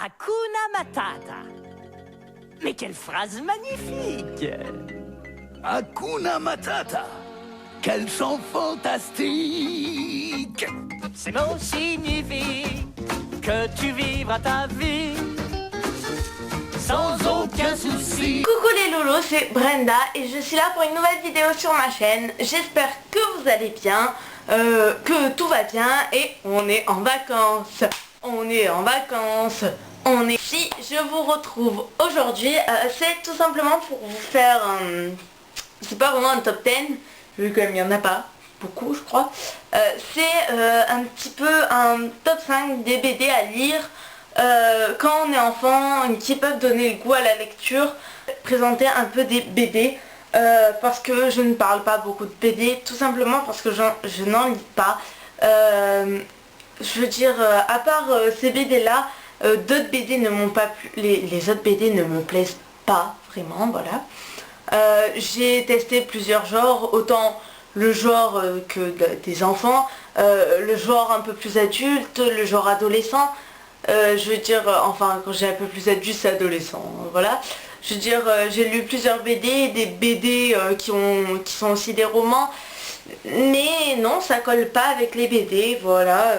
Hakuna Matata. Mais quelle phrase magnifique! Hakuna Matata. Quel chant fantastique! Ces mots signifient que tu vivras ta vie sans aucun souci. Coucou les loulous, c'est Brenda et je suis là pour une nouvelle vidéo sur ma chaîne. J'espère que vous allez bien, que tout va bien et on est en vacances. On est en vacances. Si je vous retrouve aujourd'hui, c'est tout simplement pour vous faire, c'est pas vraiment un top 10, vu qu'il n'y en a pas beaucoup je crois. C'est un petit peu un top 5 des BD à lire quand on est enfant, qui peuvent donner le goût à la lecture. Présenter un peu des BD parce que je ne parle pas beaucoup de BD, tout simplement parce que je n'en lis pas. Je veux dire, à part ces BD là, d'autres BD ne m'ont pas plu, les autres BD ne me plaisent pas vraiment, voilà. J'ai testé plusieurs genres, autant le genre des enfants, le genre un peu plus adulte, le genre adolescent. Je veux dire, enfin quand j'ai un peu plus adulte c'est adolescent, voilà. Je veux dire, j'ai lu plusieurs BD, des BD qui sont aussi des romans. Mais non, ça colle pas avec les BD, voilà,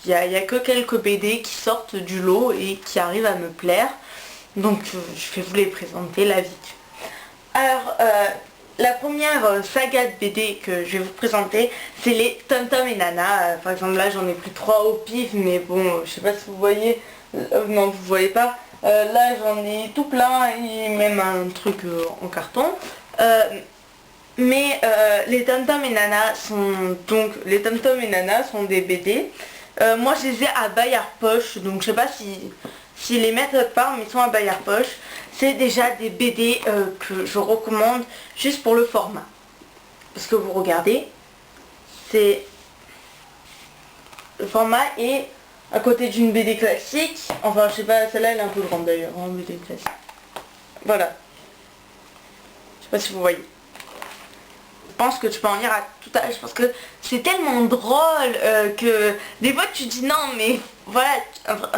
y a que quelques BD qui sortent du lot et qui arrivent à me plaire. Donc je vais vous les présenter la vite. Alors, la première saga de BD que je vais vous présenter, c'est les Tom Tom et Nana. Par exemple là j'en ai pris 3 au pif, mais bon, je sais pas si vous voyez, non vous voyez pas. Là j'en ai tout plein et même un truc en carton. Mais les Tom Tom et Nana sont sont des BD. Moi je les ai à Bayard Poche, donc je sais pas si les mettent autre part, mais ils sont à Bayard Poche. C'est déjà des BD que je recommande juste pour le format. Parce que vous regardez, c'est le format est à côté d'une BD classique. Enfin je sais pas, celle-là elle est un peu grande d'ailleurs, hein, BD classique. Voilà. Je sais pas si vous voyez. Je pense que tu peux en lire à tout âge parce que c'est tellement drôle que des fois tu dis non mais voilà,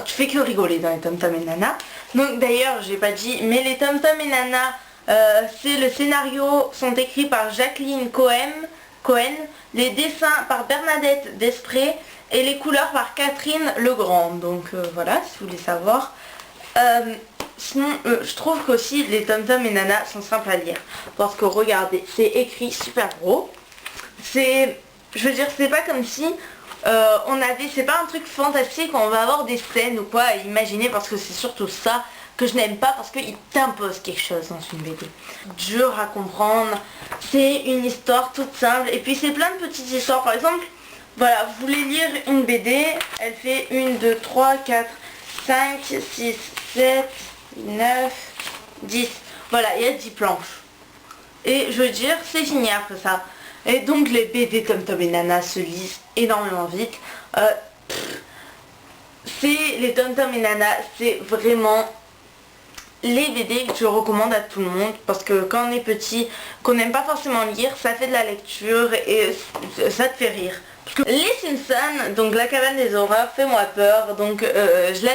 tu fais que rigoler dans les Tom Tom et Nana. Donc d'ailleurs j'ai pas dit, mais les Tom Tom et Nana, c'est le scénario sont écrits par Jacqueline Cohen, les dessins par Bernadette Desprez et les couleurs par Catherine Legrand. Donc voilà, si vous voulez savoir. Sinon, je trouve qu'aussi les Tom Tom et Nana sont simples à lire. Parce que regardez, c'est écrit super gros. Je veux dire, c'est pas comme si c'est pas un truc fantastique où on va avoir des scènes ou quoi à imaginer, parce que c'est surtout ça que je n'aime pas, parce qu'il t'impose quelque chose dans une BD. Dur à comprendre, c'est une histoire toute simple, et puis c'est plein de petites histoires. Par exemple, voilà, vous voulez lire une BD, elle fait 1, 2, 3, 4, 5, 6, 7, 9, 10. Voilà, il y a 10 planches. Et je veux dire, c'est fini après ça. Et donc les BD Tom Tom et Nana se lisent énormément vite. Les Tom Tom et Nana, c'est vraiment les BD que je recommande à tout le monde. Parce que quand on est petit, qu'on n'aime pas forcément lire, ça fait de la lecture et ça te fait rire. Parce que les Simpsons, donc La Cabane des Horreurs, fait-moi peur. Donc je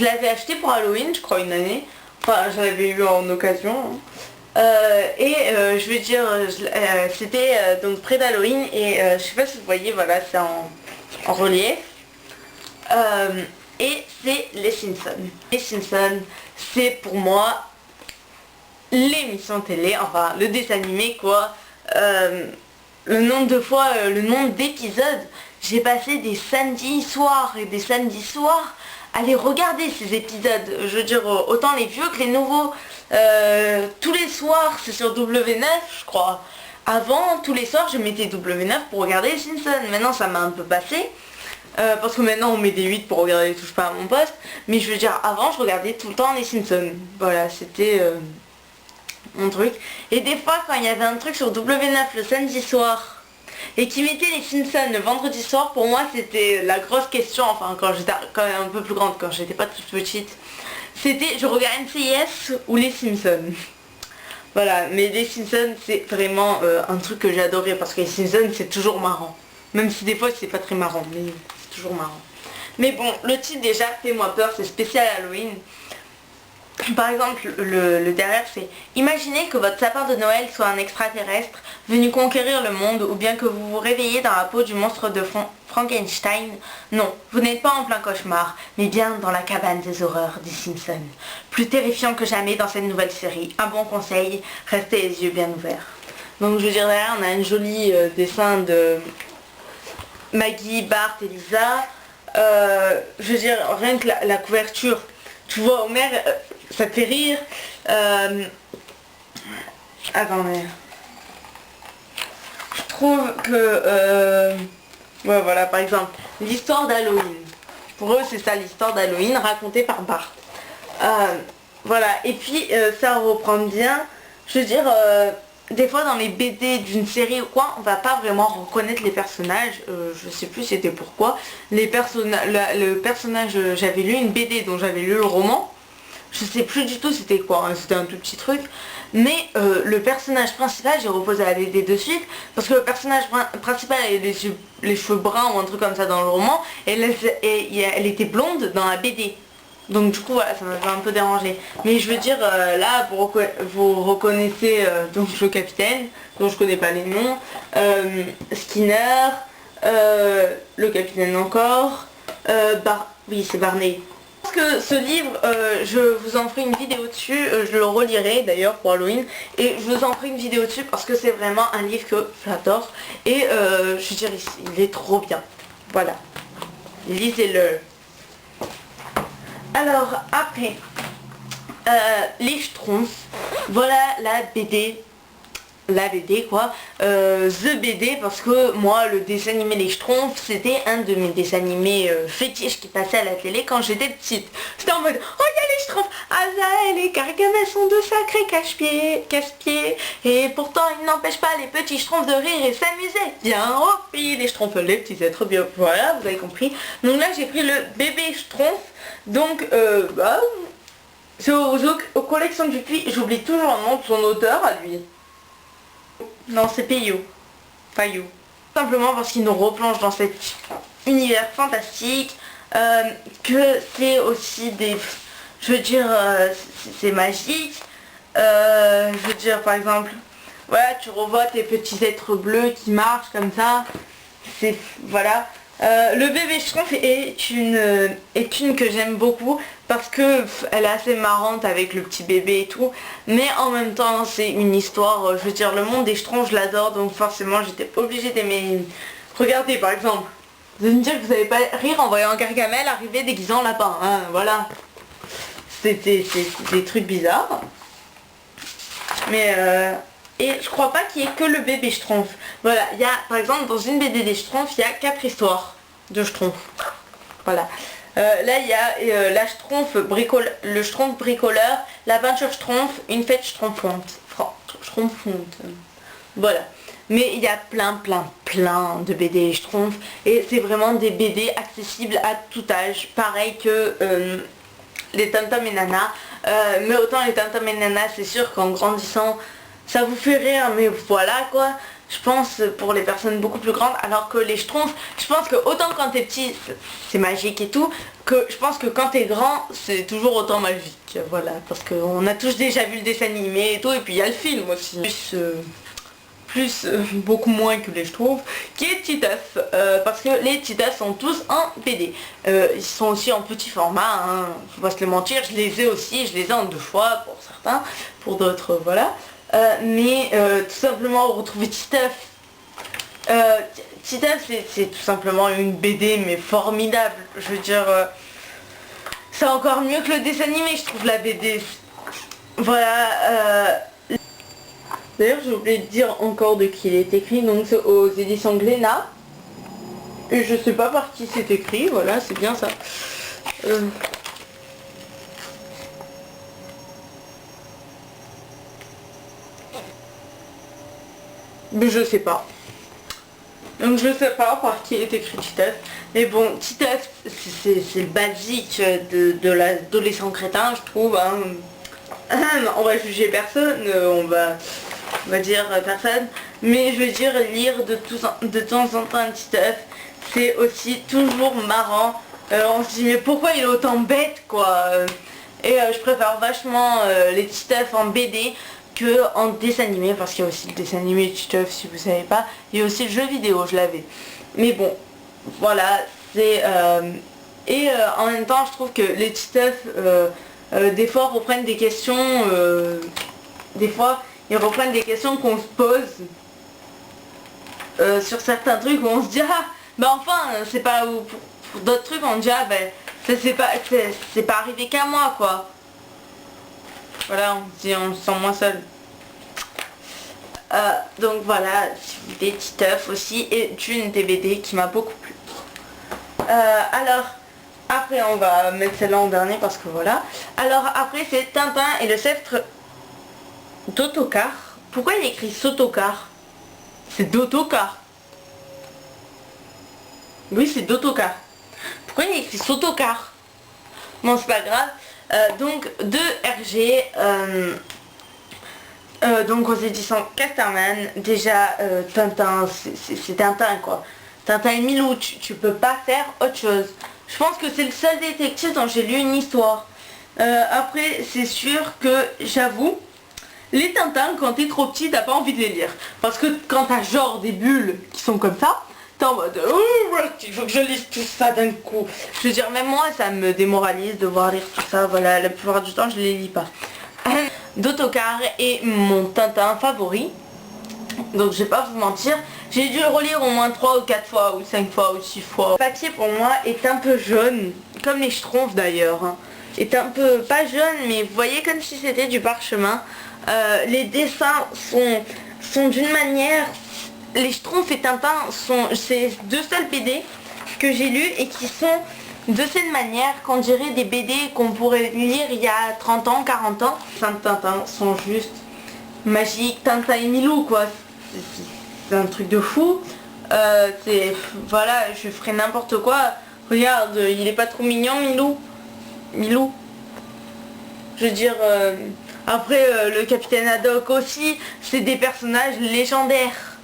l'avais acheté pour Halloween, je crois, une année. Enfin, je l'avais eu en occasion. Hein. Je veux dire, c'était donc près d'Halloween et je sais pas si vous voyez, voilà, c'est en relief. Et c'est les Simpsons. Les Simpsons, c'est pour moi l'émission télé, enfin le dessin animé quoi. Le nombre de fois, le nombre d'épisodes, j'ai passé des samedis soirs et des samedis soirs à les regarder ces épisodes. Je veux dire, autant les vieux que les nouveaux. Tous les soirs, c'est sur W9 je crois. Avant, tous les soirs, je mettais W9 pour regarder les Simpsons. Maintenant, ça m'a un peu passé. Parce que maintenant, on met des 8 pour regarder Touche pas à mon poste. Mais je veux dire, avant, je regardais tout le temps les Simpsons. Voilà, c'était mon truc. Et des fois, quand il y avait un truc sur W9 le samedi soir et qui mettait les Simpsons le vendredi soir, pour moi c'était la grosse question, enfin quand j'étais quand même un peu plus grande, quand j'étais pas toute petite, c'était je regarde NCIS ou les Simpsons. Voilà, mais les Simpsons c'est vraiment un truc que j'ai adoré parce que les Simpsons c'est toujours marrant. Même si des fois c'est pas très marrant, mais c'est toujours marrant. Mais bon, le titre déjà fait-moi peur, c'est spécial Halloween. Par exemple, le derrière c'est: imaginez que votre sapin de Noël soit un extraterrestre venu conquérir le monde, ou bien que vous vous réveillez dans la peau du monstre de Frankenstein. Non, vous n'êtes pas en plein cauchemar, mais bien dans la cabane des horreurs des Simpsons. Plus terrifiant que jamais dans cette nouvelle série. Un bon conseil, restez les yeux bien ouverts. Donc je veux dire, derrière on a un joli dessin de Maggie, Bart et Lisa. Je veux dire, rien que la couverture, tu vois Homer, ça te fait rire. Attendez. Je trouve que... ouais, voilà, par exemple, l'histoire d'Halloween. Pour eux, c'est ça l'histoire d'Halloween racontée par Bart. Voilà, et puis ça reprend bien. Je veux dire, des fois dans les BD d'une série ou quoi, on va pas vraiment reconnaître les personnages. Je sais plus c'était pourquoi. Le personnage, j'avais lu une BD dont j'avais lu le roman. Je sais plus du tout c'était quoi, hein, c'était un tout petit truc. Mais le personnage principal, j'ai reposé la BD de suite, parce que le personnage principal avait les cheveux bruns ou un truc comme ça dans le roman, et elle était blonde dans la BD. Donc du coup voilà, ça m'avait un peu dérangé. Mais je veux dire, là vous reconnaissez donc le capitaine, dont je connais pas les noms, Skinner, le capitaine encore, oui c'est Barney. Parce que ce livre, je vous en ferai une vidéo dessus, je le relirai d'ailleurs pour Halloween, et je vous en ferai une vidéo dessus parce que c'est vraiment un livre que j'adore, et je veux dire, il est trop bien. Voilà, lisez-le. Alors après, les Schtroumpfs, voilà la BD quoi, The BD, parce que moi le dessin animé Les Schtroumpfs c'était un de mes dessins animés fétiches qui passait à la télé quand j'étais petite. J'étais en mode: oh il y a les Schtroumpfs, Azaël et Gargamel sont de sacrés casse-pieds, et pourtant ils n'empêchent pas les petits Schtroumpfs de rire et s'amuser. Bien au pays des Schtroumpfs, les petits êtres bien. Voilà, vous avez compris. Donc là j'ai pris le bébé Schtroumpf, donc c'est aux collections du Puy. J'oublie toujours le nom de son auteur à lui. Non, c'est Payot. Payot. Simplement parce qu'il nous replonge dans cet univers fantastique, que c'est aussi des... Je veux dire, c'est magique. Je veux dire, par exemple, voilà, tu revois tes petits êtres bleus qui marchent comme ça. C'est... Voilà. Le bébé Schtroumpf est une que j'aime beaucoup parce que elle est assez marrante avec le petit bébé et tout, mais en même temps c'est une histoire, je veux dire, le monde des Schtroumpfs je l'adore, donc forcément j'étais obligée d'aimer. Regardez par exemple, vous allez me dire que vous n'allez pas rire en voyant Gargamel arriver déguisé en lapin, hein, voilà. C'est des trucs bizarres, mais et je crois pas qu'il y ait que le bébé Schtroumpf. Voilà, il y a par exemple dans une BD des Schtroumpfs, il y a 4 histoires de Schtroumpfs. Voilà. Là il y a le Schtroumpf bricoleur, l'aventure Schtroumpf, une fête Schtroumpfante. Voilà. Mais il y a plein de BD Schtroumpfs, et c'est vraiment des BD accessibles à tout âge. Pareil que les Tom Tom et Nana. Mais autant les Tom Tom et Nana, c'est sûr qu'en grandissant ça vous fait rire, mais voilà quoi. Je pense pour les personnes beaucoup plus grandes, alors que les Schtroumpfs, je pense que autant quand t'es petit c'est magique et tout, que je pense que quand t'es grand c'est toujours autant magique. Voilà, parce qu'on a tous déjà vu le dessin animé et tout, et puis il y a le film aussi. Beaucoup moins que les Schtroumpfs, qui est Titeuf, parce que les Titeuf sont tous en BD. Ils sont aussi en petit format, hein, faut pas se le mentir, je les ai aussi, je les ai en 2 fois pour certains, pour d'autres voilà. Mais tout simplement retrouver Titeuf. Titeuf c'est tout simplement une BD mais formidable. Je veux dire, c'est encore mieux que le dessin animé, je trouve, la BD. Voilà. D'ailleurs j'ai oublié de dire encore de qui il est écrit, donc c'est aux éditions Glénat. Et je sais pas par qui c'est écrit, voilà, c'est bien ça. Mais je sais pas. Donc je sais pas par qui est écrit Titeuf. Mais bon, Titeuf, c'est le basique de l'adolescent crétin, je trouve. Hein. On va juger personne, on va dire personne. Mais je veux dire, lire de temps en temps un Titeuf, c'est aussi toujours marrant. On se dit mais pourquoi il est autant bête quoi. Et je préfère vachement les Titeuf en BD que en dessin animé, parce qu'il y a aussi le dessin animé Titeuf si vous savez pas. Il y a aussi le jeu vidéo, je l'avais. Mais bon, voilà, c'est... et en même temps je trouve que les Titeuf des fois reprennent des questions, des fois ils reprennent des questions qu'on se pose sur certains trucs où on se dit ah bah enfin c'est pas, ou pour d'autres trucs on se dit ah ben c'est pas arrivé qu'à moi quoi. Voilà, on se dit on se sent moins seul. Donc voilà, des Titeuf aussi et une TBD qui m'a beaucoup plu. Alors après on va mettre celle-là en dernier parce que voilà. Alors après c'est Tintin et le sceptre d'Ottokar. Pourquoi il écrit Sottokar? C'est d'Ottokar. Oui c'est d'Ottokar. Pourquoi il écrit Sottokar? Bon c'est pas grave. Donc de RG. Donc aux éditions Casterman. Déjà Tintin c'est Tintin quoi. Tintin et Milou, tu peux pas faire autre chose. Je pense que c'est le seul détective dont j'ai lu une histoire. Après c'est sûr que j'avoue, les Tintins quand t'es trop petit t'as pas envie de les lire. Parce que quand t'as genre des bulles qui sont comme ça, t'es en mode il faut que je lise tout ça d'un coup. Je veux dire même moi ça me démoralise de voir lire tout ça. Voilà, la plupart du temps je les lis pas. D'Ottokar est mon Tintin favori. Donc je vais pas vous mentir, j'ai dû le relire au moins 3 ou 4 fois ou 5 fois ou 6 fois. Le papier pour moi est un peu jaune, comme les Schtroumpfs d'ailleurs. Est un peu, pas jaune mais vous voyez comme si c'était du parchemin. Les dessins sont d'une manière, les Schtroumpfs et Tintin sont ces deux seuls BD que j'ai lus et qui sont de cette manière qu'on dirait des BD qu'on pourrait lire il y a 30 ans, 40 ans. Tintin sont juste magiques, Tintin et Milou quoi. C'est un truc de fou. Voilà, je ferai n'importe quoi. Regarde, il est pas trop mignon Milou. Je veux dire, après le capitaine Haddock aussi, c'est des personnages légendaires.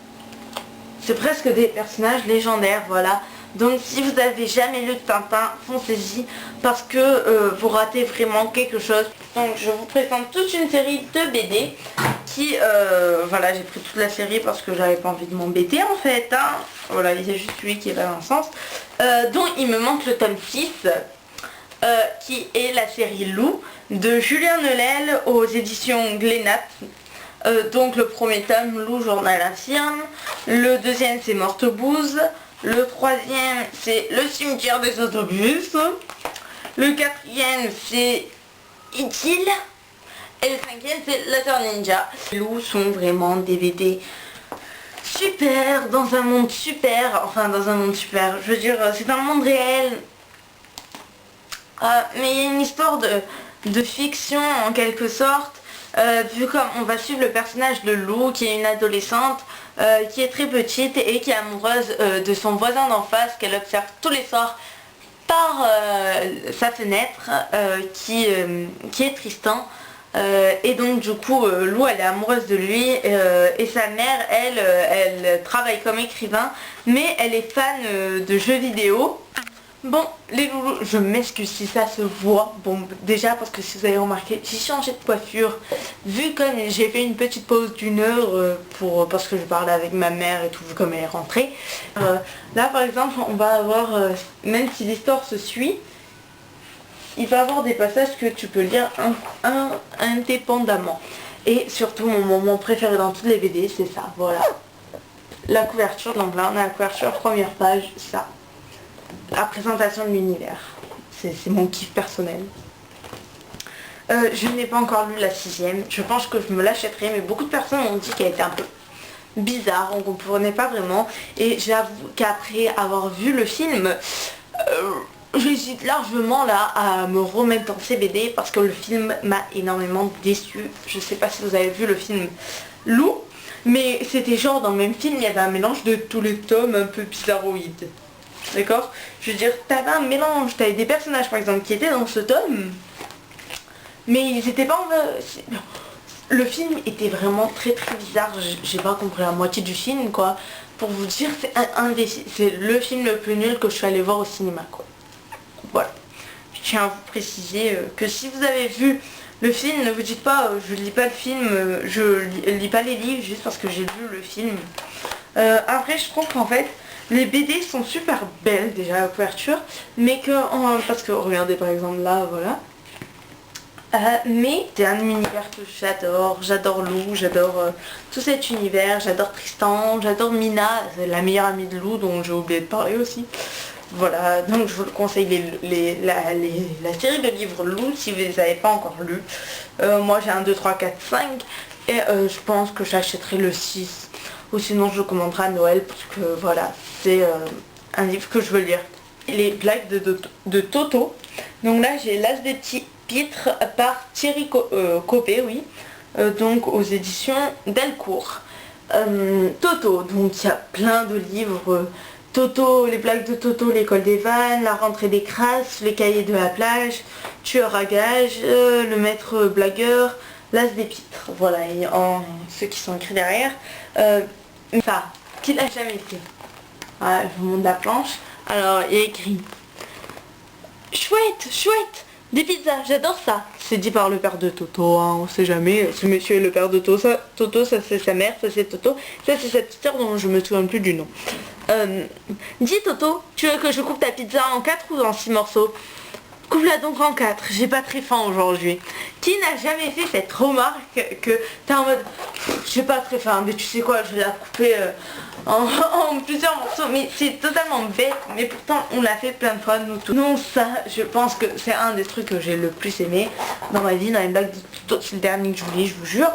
C'est presque des personnages légendaires, voilà. Donc si vous avez jamais lu de Tintin, foncez-y parce que vous ratez vraiment quelque chose. Donc je vous présente toute une série de BD qui, voilà, j'ai pris toute la série parce que j'avais pas envie de m'embêter en fait. Hein. Voilà, il y a juste lui qui va dans le sens. Donc il me manque le tome 6 qui est la série Lou de Julien Neulel aux éditions Glénat. Donc le premier tome, Lou, journal infirme. Le deuxième c'est Mortebouse. Le troisième c'est Le cimetière des autobus. Le quatrième c'est Idylle. Et le cinquième c'est Laser Ninja. Les loups sont vraiment des BD super, dans un monde super. Enfin dans un monde super, je veux dire c'est un monde réel. Mais il y a une histoire de fiction en quelque sorte. Vu comme on va suivre le personnage de Lou qui est une adolescente qui est très petite et qui est amoureuse de son voisin d'en face qu'elle observe tous les soirs par sa fenêtre qui est Tristan. Et donc du coup Lou elle est amoureuse de lui et sa mère elle travaille comme écrivain mais elle est fan de jeux vidéo. Bon les loulous, je m'excuse si ça se voit. Bon déjà parce que si vous avez remarqué, j'ai changé de coiffure. Vu comme j'ai fait une petite pause d'1 heure parce que je parlais avec ma mère et tout, vu comme elle est rentrée. Là par exemple on va avoir, même si l'histoire se suit, il va y avoir des passages que tu peux lire indépendamment. Et surtout mon moment préféré dans toutes les BD c'est ça, voilà. La couverture, donc là on a la couverture première page, ça. La présentation de l'univers, c'est mon kiff personnel. Je n'ai pas encore lu la 6e, je pense que je me l'achèterai, mais beaucoup de personnes m'ont dit qu'elle était un peu bizarre, on ne comprenait pas vraiment. Et j'avoue qu'après avoir vu le film, j'hésite largement là à me remettre dans ces BD parce que le film m'a énormément déçue. Je sais pas si vous avez vu le film Lou, mais c'était genre dans le même film, il y avait un mélange de tous les tomes un peu bizarroïdes. D'accord? Je veux dire, t'avais un mélange, t'avais des personnages par exemple qui étaient dans ce tome, mais ils étaient pas en... Le film était vraiment très bizarre, j'ai pas compris la moitié du film quoi. Pour vous dire, c'est le film le plus nul que je suis allée voir au cinéma quoi. je tiens à vous préciser que si vous avez vu le film, ne vous dites pas je lis pas le film, je lis pas les livres juste parce que j'ai vu le film. Après je trouve qu'en fait les BD sont super belles déjà à la couverture, mais que parce que regardez par exemple là, voilà. Mais c'est un univers que j'adore Lou, j'adore tout cet univers, j'adore Tristan, j'adore Mina, la meilleure amie de Lou dont j'ai oublié de parler aussi. Voilà, donc je vous conseille la série de livres Lou si vous ne les avez pas encore lus. Moi j'ai un 2, 3, 4, 5 et je pense que j'achèterai le 6 ou sinon je le commanderai à Noël parce que voilà, c'est un livre que je veux lire. Les blagues de Toto. Donc là j'ai L'As des petits pitres par Thierry Copé, oui, donc aux éditions Delcourt. Toto, donc il y a plein de livres. Toto, les blagues de Toto, l'école des vannes, la rentrée des crasses, les cahiers de la plage, tueur à gages, le maître blagueur, L'As des pitres. Voilà, et ceux qui sont écrits derrière. Ça, qui l'a jamais fait. Voilà, je vous montre la planche. Alors, il y a écrit chouette, chouette, des pizzas, j'adore ça. C'est dit par le père de Toto, hein, on sait jamais. Ce monsieur est le père de Toto, ça c'est sa mère, ça c'est Toto. Ça c'est cette sœur dont je me souviens plus du nom. Dis Toto, tu veux que je coupe ta pizza en 4 ou en 6 morceaux? Coupe-la donc en 4, j'ai pas très faim aujourd'hui. Qui n'a jamais fait cette remarque que t'es en mode j'ai pas très faim, mais tu sais quoi, je vais la couper en plusieurs morceaux. Mais c'est totalement bête, mais pourtant on l'a fait plein de fois nous tous. Non, ça je pense que c'est un des trucs que j'ai le plus aimé dans ma vie, dans les blagues de Toto. C'est le dernier que je vous lis, je vous jure.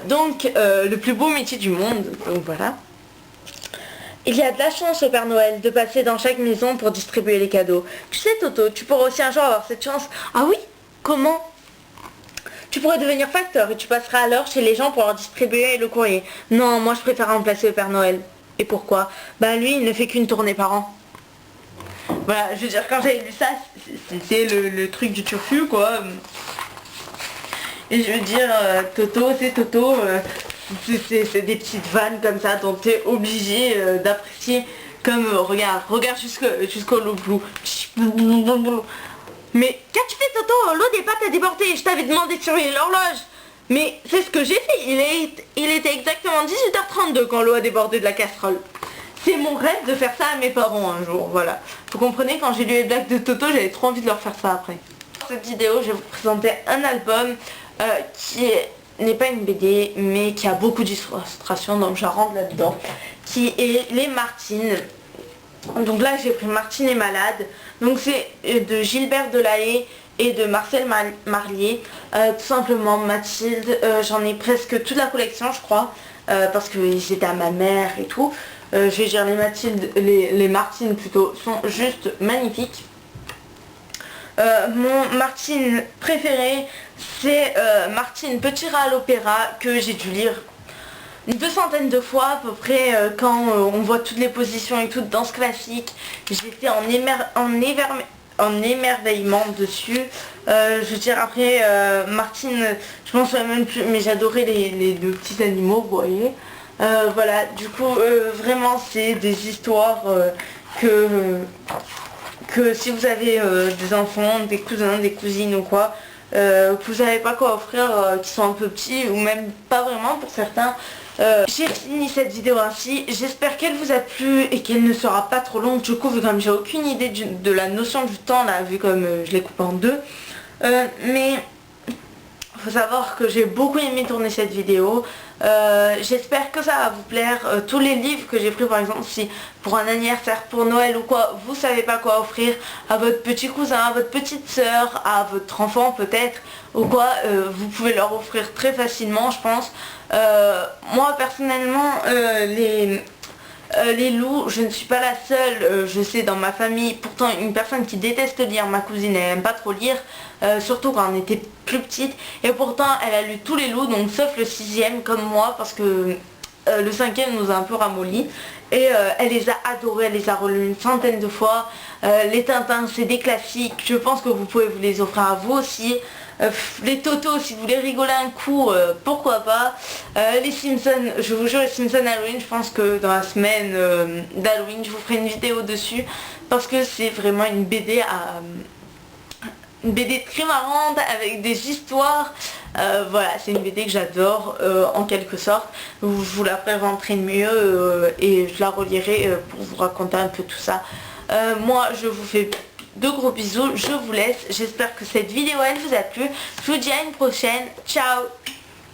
Donc le plus beau métier du monde, donc voilà. Il y a de la chance au Père Noël de passer dans chaque maison pour distribuer les cadeaux. Tu sais Toto, tu pourrais aussi un jour avoir cette chance. Ah oui? Comment? Tu pourrais devenir facteur et tu passeras alors chez les gens pour leur distribuer le courrier. Non, moi je préfère remplacer le Père Noël. Et pourquoi? Bah lui, il ne fait qu'une tournée par an. Voilà, je veux dire, quand j'avais lu ça, c'était le truc du turfu, quoi. Et je veux dire, Toto, c'est Toto. C'est des petites vannes comme ça dont tu es obligé d'apprécier. Comme regarde jusqu'au loup. Mais qu'as-tu fait Toto? L'eau des pâtes a débordé, je t'avais demandé de surveiller l'horloge. Mais c'est ce que j'ai fait, il était exactement 18h32 quand l'eau a débordé de la casserole. C'est mon rêve de faire ça à mes parents un jour, voilà. Vous comprenez, quand j'ai lu les blagues de Toto, j'avais trop envie de leur faire ça après. Dans cette vidéo, je vais vous présenter un album qui n'est pas une BD, mais qui a beaucoup d'illustrations, donc je rentre là-dedans, qui est Les Martines. Donc là j'ai pris Martine est malade, donc c'est de Gilbert Delahaye et de Marcel Marlier. Tout simplement Mathilde, j'en ai presque toute la collection je crois, parce qu'ils étaient à ma mère et tout. Je vais dire les Martines plutôt, sont juste magnifiques. Mon Martine préféré c'est Martine Petit rat à l'opéra, que j'ai dû lire une 200aine de fois à peu près, quand on voit toutes les positions et tout de danse classique. J'étais en émerveillement dessus. Je veux dire après Martine, je m'en souviens même plus, mais j'adorais les deux petits animaux, vous voyez. Voilà, du coup vraiment c'est des histoires que si vous avez des enfants, des cousins, des cousines ou quoi, que vous savez pas quoi offrir, qui sont un peu petits ou même pas vraiment pour certains. J'ai fini cette vidéo ainsi, j'espère qu'elle vous a plu et qu'elle ne sera pas trop longue. Du coup, vu comme j'ai aucune idée de la notion du temps là, vu comme je l'ai coupé en deux, mais faut savoir que j'ai beaucoup aimé tourner cette vidéo. J'espère que ça va vous plaire. Tous les livres que j'ai pris, par exemple, si pour un anniversaire, pour Noël ou quoi, vous savez pas quoi offrir à votre petit cousin, à votre petite soeur, à votre enfant peut-être, ou quoi, vous pouvez leur offrir très facilement, je pense. Moi personnellement, les loups, je ne suis pas la seule, je sais dans ma famille, pourtant une personne qui déteste lire, ma cousine, elle aime pas trop lire, surtout quand on était plus petite, et pourtant elle a lu tous les loups, donc sauf le 6e comme moi, parce que le 5e nous a un peu ramolli, et elle les a adorés, elle les a relus une centaine de fois. Les Tintins c'est des classiques, je pense que vous pouvez vous les offrir à vous aussi. Les Toto, si vous voulez rigoler un coup, pourquoi pas. Les Simpsons, je vous jure, les Simpsons Halloween, je pense que dans la semaine d'Halloween je vous ferai une vidéo dessus, parce que c'est vraiment une BD une BD très marrante avec des histoires. Voilà, c'est une BD que j'adore en quelque sorte. Je vous la présenterai mieux et je la relirai pour vous raconter un peu tout ça. Moi je vous fais de gros bisous, je vous laisse. J'espère que cette vidéo elle vous a plu. Je vous dis à une prochaine. Ciao.